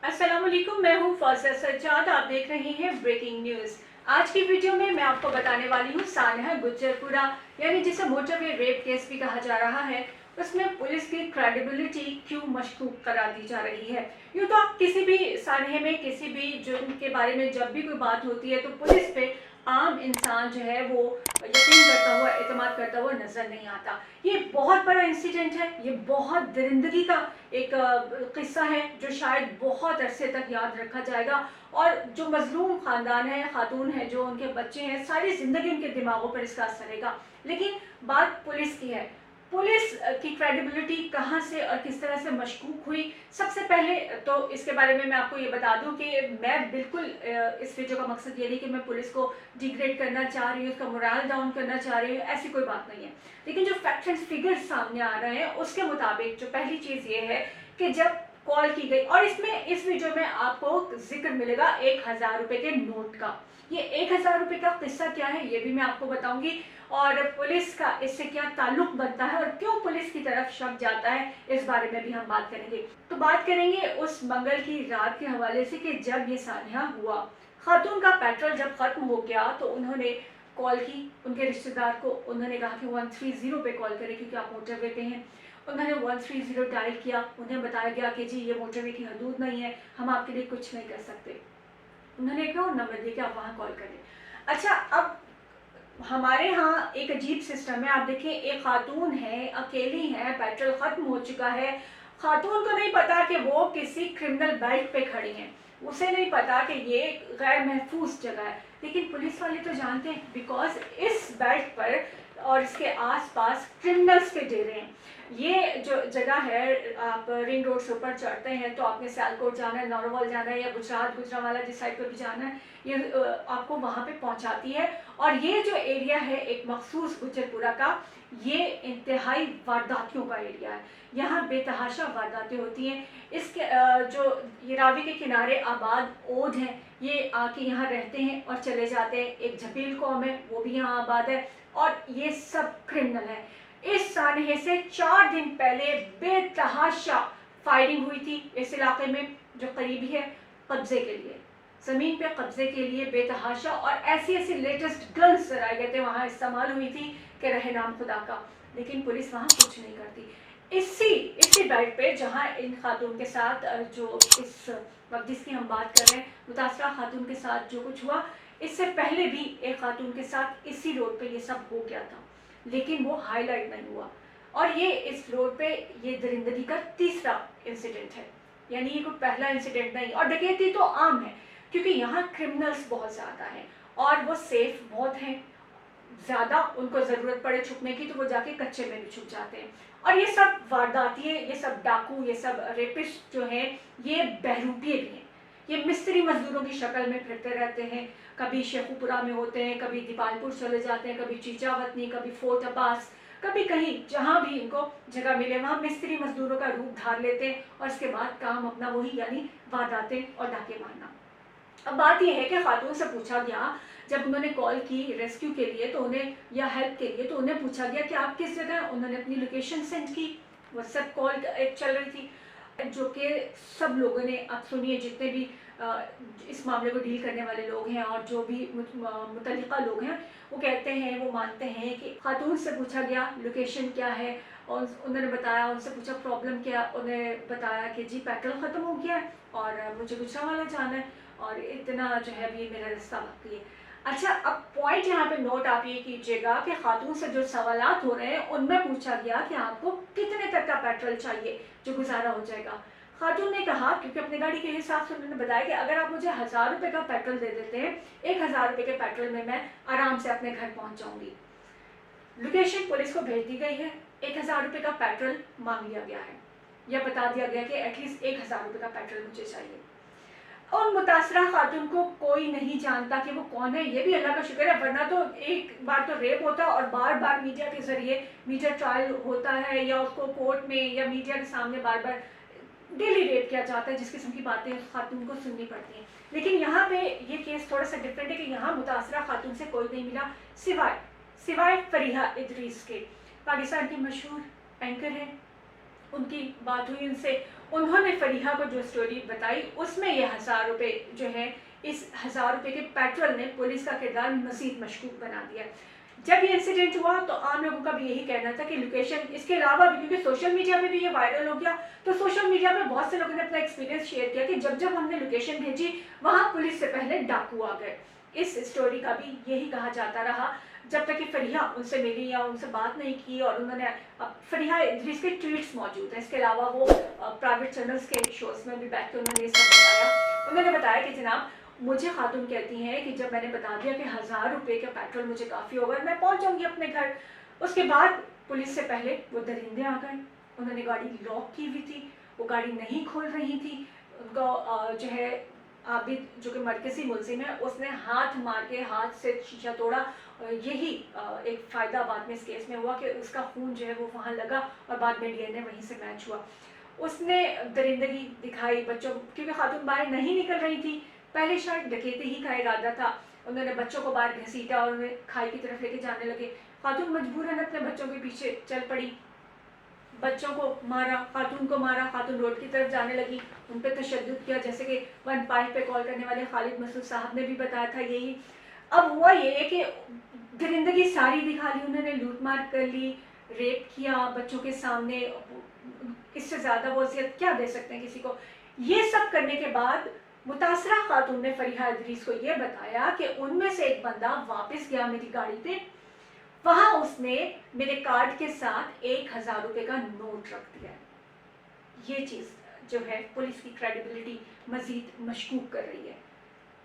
अस्सलाम वालेकुम, मैं हूँ फौजिया सज्जाद। आप देख रहे हैं ब्रेकिंग न्यूज़। आज की वीडियो में मैं आपको बताने वाली हूँ सानहा गुज्जरपुरा यानी जिसे मोटरवे रेप केस भी कहा जा रहा है, उसमें पुलिस की क्रेडिबिलिटी क्यों मशकूक करार दी जा रही है। यूँ तो आप किसी भी सानहे में किसी भी जुर्म के बारे में जब भी कोई बात होती है तो पुलिस पे आम इंसान जो है वो यकीन करता हुआ, एतमाद करता हुआ नजर नहीं आता। ये बहुत बड़ा इंसिडेंट है, ये बहुत दरिंदगी का एक किस्सा है जो शायद बहुत अरसे तक याद रखा जाएगा। और जो मजलूम खानदान है, खातून है, जो उनके बच्चे हैं, सारी ज़िंदगी उनके दिमागों पर इसका असर रहेगा। लेकिन बात पुलिस की है, पुलिस की क्रेडिबिलिटी कहाँ से और किस तरह से मशकूक हुई। सबसे पहले तो इसके बारे में मैं आपको ये बता दूं कि मैं बिल्कुल इस वीडियो का मकसद ये नहीं कि मैं पुलिस को डिग्रेड करना चाह रही हूँ, उसका मोरल डाउन करना चाह रही हूँ, ऐसी कोई बात नहीं है। लेकिन जो फैक्ट्स एंड फिगर्स सामने आ रहे हैं उसके मुताबिक जो पहली चीज़ ये है कि जब कॉल की गई, और इसमें इस वीडियो में आपको जिक्र मिलेगा 1000 रुपये के नोट का। ये 1000 रुपये का किस्सा क्या है ये भी मैं आपको बताऊंगी, और पुलिस का इससे क्या ताल्लुक बनता है और क्यों पुलिस की तरफ शक जाता है, इस बारे में भी हम बात करेंगे। तो बात करेंगे उस मंगल की रात के हवाले से कि जब ये सानहा हुआ। खातून का पेट्रोल जब खत्म हो गया तो उन्होंने कॉल की उनके रिश्तेदार को, उन्होंने कहा कि 130 पे कॉल करें क्योंकि आप मोटरवे पे हैं। उन्होंने 130 डायल किया, उन्हें बताया गया कि जी ये मोटरवे की हदूद नहीं है, हम आपके लिए कुछ नहीं कर सकते। उन्होंने एक और नंबर दिया कि आप वहाँ कॉल करें। अच्छा, अब हमारे यहाँ एक अजीब सिस्टम है। आप देखें, एक खातून है, अकेली है, पेट्रोल खत्म हो चुका है। खातून को नहीं पता कि वो किसी क्रिमिनल बेल्ट पे खड़ी हैं, उसे नहीं पता कि ये गैर महफूज जगह है। लेकिन पुलिस वाले तो जानते हैं, बिकॉज इस बेल्ट पर और इसके आसपास क्रिमिनल्स के डेरे हैं। ये जो जगह है, आप रिंग रोड से ऊपर चढ़ते हैं तो आपने सियालकोट जाना है, नौरवाल जाना है या गुजरात गुजरावाला जिस साइड पर भी जाना है, ये आपको वहाँ पे पहुँचाती है। और ये जो एरिया है एक मखसूस गुज्जरपुरा का, ये इंतहाई वारदातियों का एरिया है। यहाँ बेतहाशा वारदातें होती हैं। इसके जो ये रावी के किनारे आबाद ओड हैं, ये आके यहाँ रहते हैं और चले जाते हैं। एक झपील कौम है, वो भी यहाँ आबाद है, और ये सब क्रिमिनल है। इस सानहे से 4 दिन पहले बेतहाशा फायरिंग हुई थी इस इलाके में जो करीबी है कब्जे के लिए, जमीन पे कब्जे के लिए बेतहाशा। और ऐसी ऐसी लेटेस्ट गन्स लगाए गए थे, वहाँ इस्तेमाल हुई थी कि रहे नाम खुदा का। लेकिन पुलिस वहाँ कुछ नहीं करती। इसी बेल्ट पे जहाँ इन खातून के साथ जो इस वक्त जिसकी हम बात कर रहे हैं, मुतासरा खातून के साथ जो कुछ हुआ, इससे पहले भी एक खातून के साथ इसी रोड पे ये सब हो गया था, लेकिन वो हाईलाइट नहीं हुआ। और ये इस रोड पे ये दरिंदगी का तीसरा इंसिडेंट है, यानी ये कोई पहला इंसिडेंट नहीं। और डकैती तो आम है क्योंकि यहाँ क्रिमिनल्स बहुत ज़्यादा हैं और वो सेफ बहुत हैं। ज़्यादा उनको ज़रूरत पड़े छुपने की तो वो जाके कच्चे में भी छुप जाते हैं। और ये सब वारदातियाँ, ये सब डाकू, ये सब रेपिस्ट जो हैं, ये बहरूपिये भी हैं। ये मिस्त्री मजदूरों की शक्ल में फिरते रहते हैं। कभी शेखुपुरा में होते हैं, कभी दीपालपुर चले जाते हैं, कभी चीचावतनी, कभी फोर्ट अब्बास, कभी कहीं जहाँ भी इनको जगह मिले वहाँ मिस्त्री मजदूरों का रूप धार लेते हैं और उसके बाद काम अपना वही, यानी वारदातें और डाके मारना। अब बात यह है कि खातून से पूछा गया, जब उन्होंने कॉल की रेस्क्यू के लिए तो उन्हें, या हेल्प के लिए, तो उन्हें पूछा गया कि आप किस जगह। उन्होंने अपनी लोकेशन सेंड की, व्हाट्सएप कॉल एक चल रही थी जो कि सब लोगों ने, आप सुनिए, जितने भी इस मामले को डील करने वाले लोग हैं और जो भी मुतल्लिका लोग हैं, वो कहते हैं, वो मानते हैं कि खातून से पूछा गया लोकेशन क्या है और उन्होंने बताया। उनसे पूछा प्रॉब्लम क्या, उन्हें बताया कि जी पेट्रोल ख़त्म हो गया है और मुझे गुजरांवाला जाना है और इतना जो है अभी मेरा रास्ता बाकी है। अच्छा, अब पॉइंट यहाँ पे नोट आप ये कीजिएगा कि खातून से जो सवालात हो रहे हैं उनमें पूछा गया कि आपको कितने तक का पेट्रोल चाहिए जो गुजारा हो जाएगा। खातून ने कहा, क्योंकि अपनी गाड़ी के हिसाब से उन्होंने बताया कि अगर आप मुझे 1000 रुपये का पेट्रोल दे देते हैं, 1000 रुपये के पेट्रोल में मैं आराम से अपने घर पहुँच जाऊँगी। लोकेशन पुलिस को भेज दी गई है, 1000 रुपये का पेट्रोल मांग लिया गया है, या बता दिया गया कि एटलीस्ट 1000 रुपये का पेट्रोल मुझे चाहिए। और मुतासरा खातून को कोई नहीं जानता कि वो कौन है, ये भी अल्लाह का शुक्र है, वरना तो एक बार तो रेप होता और बार बार मीडिया के जरिए मीडिया ट्रायल होता है या उसको कोर्ट में या मीडिया के सामने बार बार डेली रेप किया जाता है, जिस किस्म की बातें खातून को सुननी पड़ती हैं। लेकिन यहाँ पे ये केस थोड़ा सा डिफरेंट है कि यहाँ मुतासरा खातून से कोई नहीं मिला सिवाय फरीहा इदरीस के। पाकिस्तान की मशहूर एंकर है, उनकी बात हुई उनसे, उन्होंने फरीहा को जो स्टोरी बताई उसमें ये 1000 रुपये जो है, इस 1000 रुपये के पेट्रोल ने पुलिस का किरदार मज़ीद मशकूक बना दिया। जब ये इंसिडेंट हुआ तो आम लोगों का भी यही कहना था कि लोकेशन, इसके अलावा भी क्योंकि सोशल मीडिया पे भी ये वायरल हो गया, तो सोशल मीडिया पे बहुत से लोगों ने अपना एक्सपीरियंस शेयर किया कि जब जब हमने लोकेशन भेजी वहाँ पुलिस से पहले डाकू आ गए। इस स्टोरी का भी यही कहा जाता रहा जब तक कि फरीहा उनसे मिली या उनसे बात नहीं की। और उन्होंने फरीहा इदरीस के ट्वीट्स मौजूद हैं, इसके अलावा वो प्राइवेट चैनल्स के शोज़ में भी बैठ के उन्होंने ये सब बताया। उन्होंने बताया कि जनाब, मुझे खातून कहती हैं कि जब मैंने बता दिया कि 1000 रुपये का पेट्रोल मुझे काफ़ी होगा, मैं पहुंच जाऊंगी अपने घर, उसके बाद पुलिस से पहले वो दरिंदे आ गए। उन्होंने गाड़ी लॉक की हुई थी, वो गाड़ी नहीं खोल रही थी। उनका जो है आबिद जो कि मरकज़ी मुलजिम है, उसने हाथ मार के हाथ से शीशा तोड़ा। यही एक फ़ायदा बाद में इस केस में हुआ कि उसका खून जो है वो वहाँ लगा और बाद में DNA वहीं से मैच हुआ। उसने दरिंदगी दिखाई बच्चों, क्योंकि खातून बाहर नहीं निकल रही थी, पहले शायद डकैती ही का इरादा था। उन्होंने बच्चों को बाहर घसीटा और उन्हें खाई की तरफ लेके जाने लगे। खातून मजबूरन अपने बच्चों के पीछे चल पड़ी, बच्चों को मारा, खातून को मारा। खातून रोड की तरफ जाने लगी, उन पर तशद्दुद किया, जैसे कि 15 पे कॉल करने वाले खालिद मसूद साहब ने भी बताया था यही। अब हुआ ये कि दरिंदगी सारी दिखा ली उन्होंने, लूट मार कर ली, रेप किया बच्चों के सामने। इससे ज़्यादा वो अज़ियत क्या दे सकते हैं किसी को। ये सब करने के बाद मुतासरा खातून ने फरीहा इदरीस को ये बताया कि उनमें से एक बंदा वापस गया मेरी गाड़ी पे, वहां उसने मेरे कार्ड के साथ 1000 रुपये का नोट रख दिया। ये चीज़ जो है पुलिस की क्रेडिबिलिटी मज़ीद मशकूक कर रही है।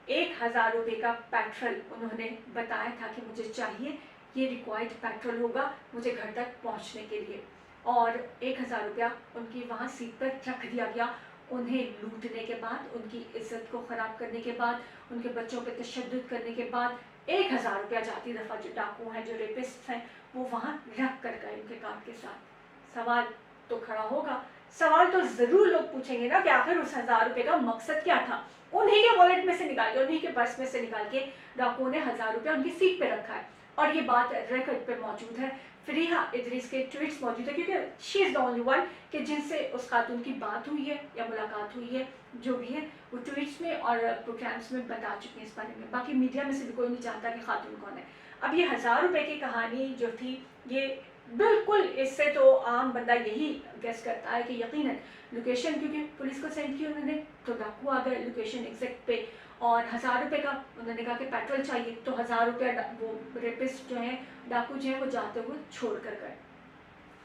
1000 रुपये का पेट्रोल उन्होंने बताया था कि मुझे चाहिए, ये रिक्वायर्ड पेट्रोल होगा मुझे घर तक पहुंचने के लिए, और 1000 रुपया उनकी वहाँ सीट पर रख दिया गया। उन्हें लूटने के बाद, उनकी इज्जत को ख़राब करने के बाद, उनके बच्चों पर तशद्दुद करने के बाद 1000 रुपया जाती दफ़ा जो डाकू हैं, जो रेपिस्ट हैं, वो वहाँ रख कर गए उनके कार्ड के साथ। सवाल तो खड़ा होगा, सवाल तो ज़रूर लोग पूछेंगे ना कि आखिर उस 1000 रुपये का मकसद क्या था। उन्हीं के वॉलेट में से निकाल के, उन्हीं के पर्स में से निकाल के डाकुओं ने 1000 रुपया उनकी सीट पे रखा है। और ये बात रिकॉर्ड पे मौजूद है, फरीहा इदरीस के ट्वीट्स मौजूद है, क्योंकि she is the only one कि जिनसे उस खातून की बात हुई है या मुलाकात हुई है, जो भी है वो ट्वीट्स में और प्रोग्राम्स में बता चुके हैं इस बारे में। बाकी मीडिया में से भी कोई नहीं जानता कि खातून कौन है। अब ये 1000 रुपये की कहानी जो थी, ये बिल्कुल, इससे तो आम बंदा यही गेस करता है कि यकीनन लोकेशन, क्योंकि पुलिस को सेंड की उन्होंने तो डाकू आ गए लोकेशन एग्जैक्ट पे, और 1000 रुपये का उन्होंने कहा कि पेट्रोल चाहिए, तो 1000 रुपया वो रेपिस्ट जो है, डाकू जो है, वो जाते हुए छोड़ कर गए।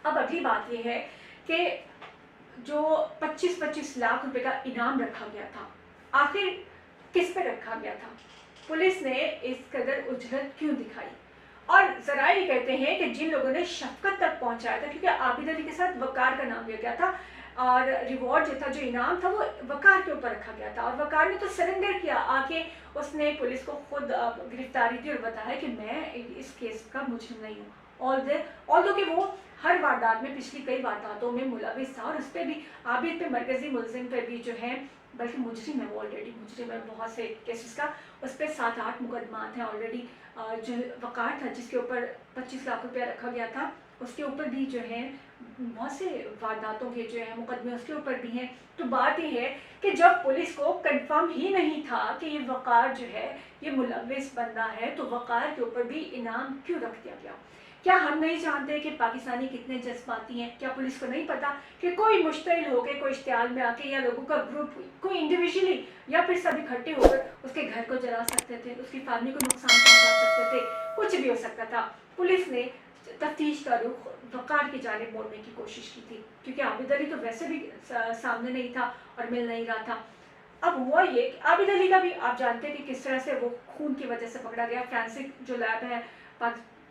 अब अगली बात ये है कि जो 25-25 लाख रुपए का इनाम रखा गया था, आखिर किस पे रखा गया था? पुलिस ने इस कदर उजरत क्यों दिखाई? और जरा ये कहते हैं कि जिन लोगों ने शफकत तक पहुंचाया था, क्योंकि आबिद अली के साथ वकार का नाम लिया गया था और रिवॉर्ड जो था, जो इनाम था, वो वकार के ऊपर रखा गया था, और वकार ने तो सरेंडर किया आके, उसने पुलिस को खुद गिरफ्तारी दी और बताया कि मैं इस केस का मुजरिम नहीं हूँ। ऑल्दो कि वो हर वारदात में, पिछली कई वारदातों में मुलविस था, और उस पर भी, आबिद पे, मरकजी मुलजिम पे भी जो है, बल्कि मुजरिम है वो, ऑलरेडी मुजरिम है बहुत से केसेस का, उस पर 7-8 मुकदमात हैं ऑलरेडी। जो वकार था जिसके ऊपर 25 लाख रुपया रखा गया था, उसके ऊपर भी जो है बहुत से वारदातों के जो है मुकदमे उसके ऊपर भी हैं। तो बात ये है कि जब पुलिस को कंफर्म ही नहीं था कि ये वकार जो है ये मुलविस बंदा है, तो वकार के ऊपर भी इनाम क्यों रख दिया गया? क्या हम नहीं जानते कि पाकिस्तानी कितने जज्बाती हैं? क्या पुलिस को नहीं पता कि कोई मुश्तइल होकर, कोई इश्तियाल में आके, या लोगों का ग्रुप, कोई इंडिविजुअली या फिर सब इकट्ठे होकर उसके घर को जला सकते थे, उसकी फैमिली को नुकसान पहुंचा सकते थे, कुछ भी हो सकता था। पुलिस ने तफ्तीश का रुख वकार की जानिब मोड़ने की कोशिश की थी, क्योंकि आबिद अली तो वैसे भी सामने नहीं था और मिल नहीं रहा था। अब हुआ ये कि आबिद अली का भी आप जानते हैं कि किस तरह से वो खून की वजह से पकड़ा गया। फ्रांसिक जो लैब है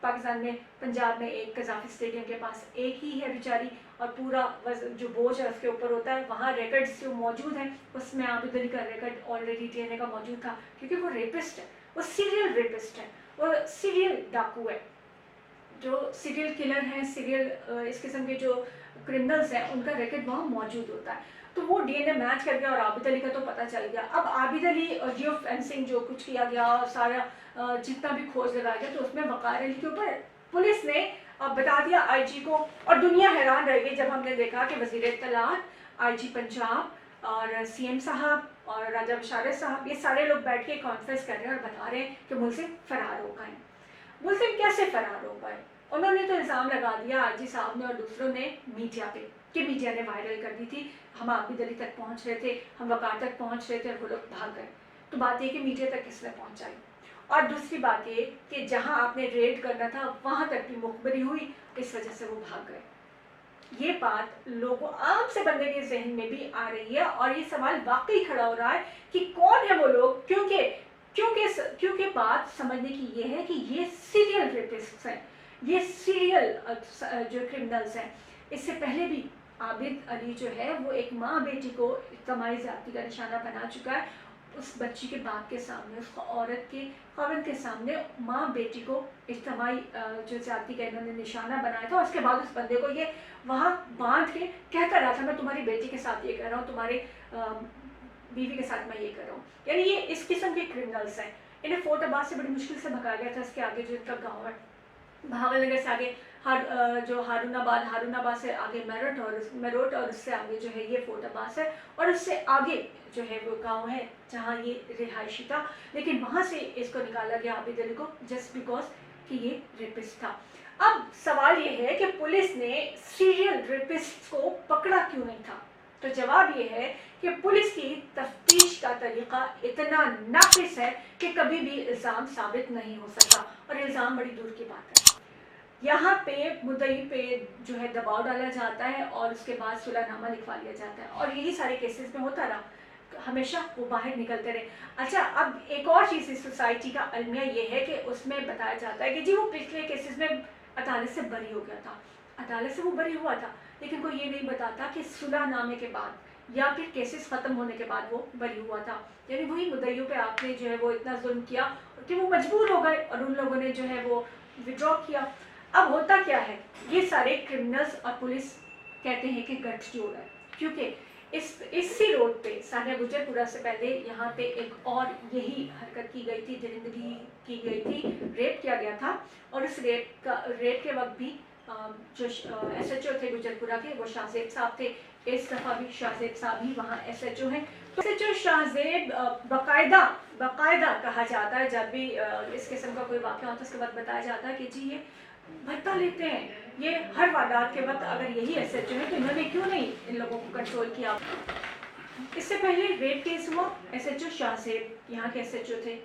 पाकिस्तान में, पंजाब में एक कजाफी स्टेडियम के पास एक ही है बेचारी, और पूरा जो बोझ है उसके ऊपर होता है। वहाँ रिकॉर्ड्स जो मौजूद हैं, उसमें आबिद अली का रिकॉर्ड ऑलरेडी DNA का मौजूद था, क्योंकि वो रेपिस्ट है, वो सीरियल रेपिस्ट है, वो सीरियल डाकू है, जो सीरियल किलर हैं, सीरियल इस किस्म के जो क्रिमिनल्स हैं, उनका रिकॉर्ड वहाँ मौजूद होता है। तो वो DNA मैच कर गया और आबिद अली का तो पता चल गया। अब आबिद अली जियो फेंसिंग जो कुछ किया गया, सारा जितना भी खोज लगाया गया, तो उसमें वकार अली के ऊपर पुलिस ने बता दिया IG को, और दुनिया हैरान रह गई जब हमने देखा कि वज़ीर इत्तलात IG पंजाब और CM साहब और राजा बशारत साहब, ये सारे लोग बैठ के कॉन्फ्रेंस कर रहे हैं और बता रहे हैं कि मुल्क से फरार हो गए। मुल्क से कैसे फरार हो गए? उन्होंने तो इल्ज़ाम लगा दिया IG साहब ने और दूसरों ने मीडिया पे, कि मीडिया ने वायरल कर दी थी, हम आबिद अली तक पहुँच रहे थे, हम वक़ार तक पहुँच रहे थे और वो लोग भाग गए। तो बात ये कि मीडिया तक किसने पहुँचाई? और दूसरी बात ये कि जहाँ आपने रेड करना था वहाँ तक भी मुखबरी हुई, इस वजह से वो भाग गए। ये बात लोगों, आम से बंदे के जहन में भी आ रही है और ये सवाल वाकई खड़ा हो रहा है कि कौन है वो लोग, क्योंकि बात समझने की ये है कि ये सीरियल रेपिस्ट्स हैं, ये सीरियल जो क्रिमिनल्स हैं। इससे पहले भी आबिद अली जो है वो एक माँ बेटी को इज्तिमाई ज़्यादती का निशाना बना चुका है। उस बच्ची के बाप के सामने, उस औरत के ख़ाविंद के सामने माँ बेटी को इज्तिमाई जो ज़्यादती का इन्होंने निशाना बनाया था। और उसके बाद उस बंदे को ये वहाँ बांध के कहता रहा था मैं तुम्हारी बेटी के साथ ये कर रहा हूँ, तुम्हारे बीवी के साथ मैं ये कर रहा हूँ। यानी ये इस किस्म के क्रिमिनल्स हैं। इन्हें फोर्ट अब्बास से बड़ी मुश्किल से भगाया गया था। इसके आगे जो इनका गाँव है भावलनगर से आगे जो हारूनाबाद से आगे मेरठ और उससे आगे जो है ये फोर्ट अब्बास है और उससे आगे जो है वो गांव है जहां ये रिहायशी था। लेकिन वहां से इसको निकाला गया आबिद अली को जस्ट बिकॉज कि ये रेपिस्ट था। अब सवाल ये है कि पुलिस ने सीरियल रेपिस्ट को पकड़ा क्यों नहीं था? तो जवाब ये है कि पुलिस की तफ्तीश का तरीका इतना नाक़िस है कि कभी भी इल्ज़ाम साबित नहीं हो सकता और इल्ज़ाम बड़ी दूर की बात है। यहाँ पे मुद्दई पे जो है दबाव डाला जाता है और उसके बाद सुलहनामा लिखवा लिया जाता है और यही सारे केसेस में होता रहा, हमेशा वो बाहर निकलते रहे। अच्छा, अब एक और चीज़ इस सोसाइटी का अलमिया ये है कि उसमें बताया जाता है कि जी वो पिछले केसेस में अदालत से बरी हो गया था, अदालत से वो बरी हुआ था, लेकिन कोई ये नहीं बताता कि सुलहनामे के बाद या फिर केसेस ख़त्म होने के बाद वो बरी हुआ था। यानी वही मुद्दइयों पे आपने जो है वो इतना जुल्म किया कि वो मजबूर हो गए और उन लोगों ने जो है वो विड्रॉ किया। अब होता क्या है, ये सारे क्रिमिनल्स और पुलिस कहते हैं कि गठजोड़ है, क्योंकि इसी रोड पे सानिया गुजरपुरा से पहले यहाँ पे एक और यही हरकत की गई थी, दरिंदगी की गई थी, रेप किया गया था। और उस रेप के वक्त भी जो SHO थे गुजरपुरा के वो शाहजेब साहब थे। इस दफ़ा भी शाहजेब साहब ही वहाँ SHO हैं। तो SHO शाहजेब बाकायदा कहा जाता है जब भी इस किस्म का कोई वाक़या होता है उसके बाद बताया जाता है कि जी ये भत्ता लेते हैं, ये हर वारदात के वक्त अगर यही SHO है तो इन्होंने क्यों नहीं इन लोगों को कंट्रोल किया। इससे पहले रेप केस हुआ, SHO शाहजेब यहाँ के SHO थे।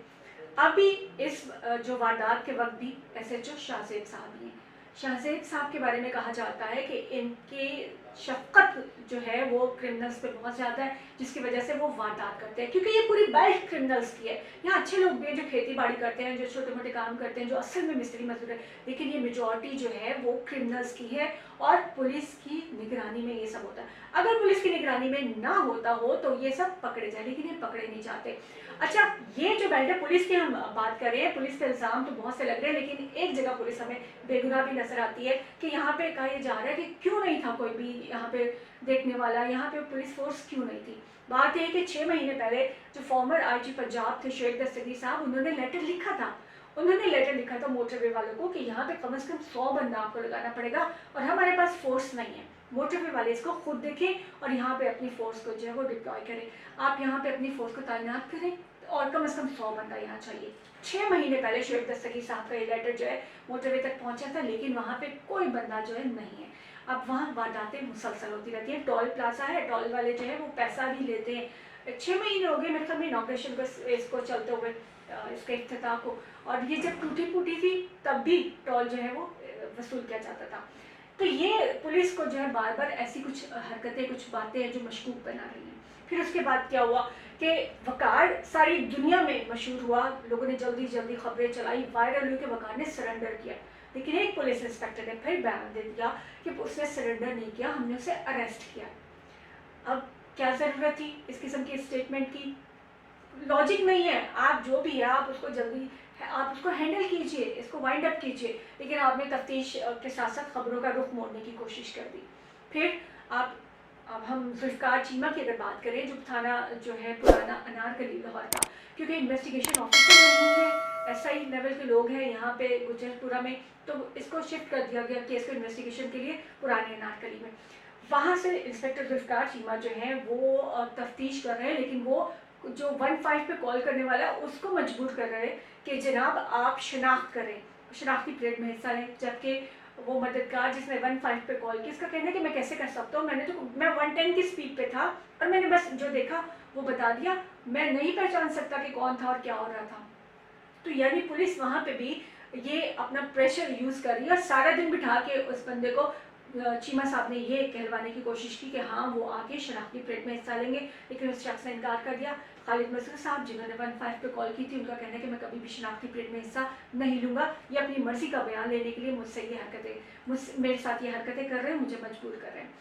अभी इस जो वारदात के वक्त भी SHO शाहजेब साहब ही हैं। शाहजेब साहब के बारे में कहा जाता है कि इनकी शफ़क़त जो है वो क्रिमिनल्स पे बहुत ज़्यादा है, जिसकी वजह से वो वारदात करते हैं, क्योंकि ये पूरी बेल्ट क्रिमिनल्स की है। यहाँ अच्छे लोग भी हैं जो खेती बाड़ी करते हैं, जो छोटे मोटे काम करते हैं, जो असल में मिस्त्री मजदूर है, लेकिन ये मेजॉरिटी जो है वो क्रिमिनल्स की है और पुलिस की निगरानी में ये सब होता है। अगर पुलिस की निगरानी में ना होता हो तो ये सब पकड़े जाए, लेकिन ये पकड़े नहीं जाते। अच्छा, ये जो बेल्ट है पुलिस की हम बात कर रहे हैं, पुलिस के इल्ज़ाम तो बहुत से लग रहे हैं, लेकिन एक जगह पुलिस हमें बेगुनाह भी नजर आती है कि यहाँ पे कहा जा रहा है कि क्यों नहीं था कोई भी यहाँ पे देखने वाला, यहाँ पे पुलिस फोर्स क्यों नहीं थी। बात यह है कि 6 महीने पहले जो फॉर्मर IG पंजाब थे शेख दस्तगीर साहब, उन्होंने लेटर लिखा था मोटरवे वालों को कि यहाँ पे कम से कम 100 बंदा आपको लगाना पड़ेगा और हमारे पास फोर्स नहीं है। मोटरवे वाले इसको खुद देखें और यहाँ पे अपनी फोर्स को जो है वो डिप्लॉय करें। आप यहाँ पे अपनी फोर्स को तैनात करें और कम से कम 100 बंदा यहाँ चाहिए। 6 महीने पहले शेख दस्तगीर साहब का ये लेटर जो है मोटरवे तक पहुँचा था, लेकिन वहाँ पे कोई बंदा जो है नहीं है। अब वहाँ वारदातें मुसलसल होती रहती हैं। टोल प्लाजा है, टोल वाले जो है वो पैसा भी लेते हैं। 6 महीने हो गए मेरे ख्याल में इनॉग्रेशन को इसको चलते हुए, इसके इफ्तिताह को, और ये जब टूटी थी तब भी टोल जो है वो वसूल किया जाता था। तो ये पुलिस को जो है बार बार ऐसी कुछ हरकतें, कुछ बातें हैं जो मशकूक बना रही हैं। फिर उसके बाद क्या हुआ कि वकार सारी दुनिया में मशहूर हुआ, लोगों ने जल्दी जल्दी खबरें चलाई, वायरल हुई कि वकार ने सरेंडर किया। लेकिन एक पुलिस इंस्पेक्टर ने फिर बयान दे दिया कि उसने सरेंडर नहीं किया, हमने उसे अरेस्ट किया। अब क्या ज़रूरत थी इस किस्म की स्टेटमेंट की? लॉजिक नहीं है। आप जो भी है आप उसको जल्दी आप उसको हैंडल कीजिए, इसको वाइंड अप कीजिए, लेकिन आपने तफ्तीश के साथ साथ खबरों का रुख मोड़ने की कोशिश कर दी। फिर अब हम जुल्फ़िकार चीमा की अगर बात करें, जो थाना जो है पुराना अनारकली लाहौर का, क्योंकि इन्वेस्टिगेशन ऑफिसर नहीं है, SI लेवल के लोग हैं यहाँ पे गुजरपुरा में, तो इसको शिफ्ट कर दिया गया केस को इन्वेस्टिगेशन के लिए पुराने अनारकली में। वहाँ से इंस्पेक्टर ज़ुल्फ़िकार चीमा जो हैं वो तफ्तीश कर रहे हैं, लेकिन वो जो 15 पे कॉल करने वाला है उसको मजबूर कर रहे हैं कि जनाब आप शनाख्त करें, शनाख्ती परेड में हिस्सा लें। जबकि वो मददगार जिसने 15 पे कॉल की, इसका कहना है कि मैं कैसे कर सकता हूँ, मैं 110 की स्पीड पे था और मैंने बस जो देखा वो बता दिया, मैं नहीं पहचान सकता कि कौन था और क्या हो रहा था। तो यानी पुलिस वहाँ पे भी ये अपना प्रेशर यूज़ कर रही है और सारा दिन बिठा के उस बंदे को चीमा साहब ने ये कहलवाने की कोशिश की कि हाँ वो आके शनाख्ती परेड में हिस्सा लेंगे, लेकिन उस शख्स ने इनकार कर दिया। खालिद मसूद साहब जिन्होंने 15 पे कॉल की थी, उनका कहना है कि मैं कभी भी शनाख्ती परेड में हिस्सा नहीं लूँगा, ये अपनी मर्जी का बयान लेने के लिए मेरे साथ ये हरकतें कर रहे हैं, मुझे मजबूर कर रहे हैं।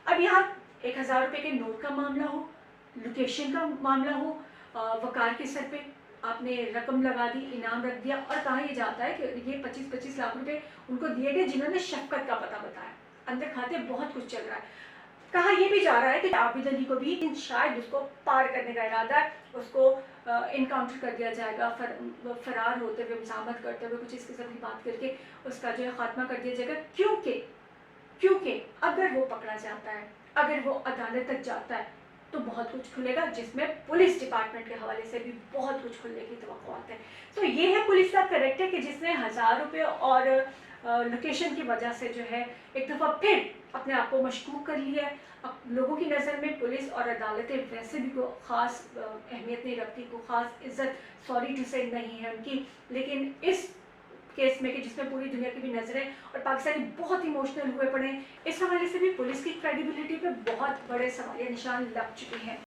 अब यहाँ 1000 रुपये के नोट का मामला हो, लोकेशन का मामला हो, वकार के सर पे आपने रकम लगा दी, इनाम रख दिया और कहा यह जाता है कि ये 25-25 लाख रुपए उनको दिए गए जिन्होंने शफकत का पता बताया। अंदर खाते बहुत कुछ चल रहा है। कहा यह भी जा रहा है कि आबिद अली को भी शायद उसको पार करने का इरादा है, उसको इनकाउंटर कर दिया जाएगा, फरार होते हुए, मज़ाहमत करते हुए, कुछ इस किस्म की बात करके उसका जो है खात्मा कर दिया जाएगा। क्योंकि अगर वो पकड़ा जाता है, अगर वो अदालत तक जाता है तो बहुत कुछ खुलेगा, जिसमें पुलिस डिपार्टमेंट के हवाले से भी बहुत कुछ खुलने की तवक्कुआत है। तो ये है पुलिस का करैक्टर कि जिसने 1000 रुपये और लोकेशन की वजह से जो है एक दफ़ा फिर अपने आप को मशकूक कर लिया है। अब लोगों की नज़र में पुलिस और अदालतें वैसे भी कोई ख़ास अहमियत नहीं रखती, कोई ख़ास इज़्ज़त सॉरी टू से नहीं है उनकी, लेकिन इस केस में कि जिसमें पूरी दुनिया की भी नज़रें और पाकिस्तानी बहुत इमोशनल हुए पड़े हैं, इस हवाले से भी पुलिस की क्रेडिबिलिटी पे बहुत बड़े सवालिया निशान लग चुके हैं।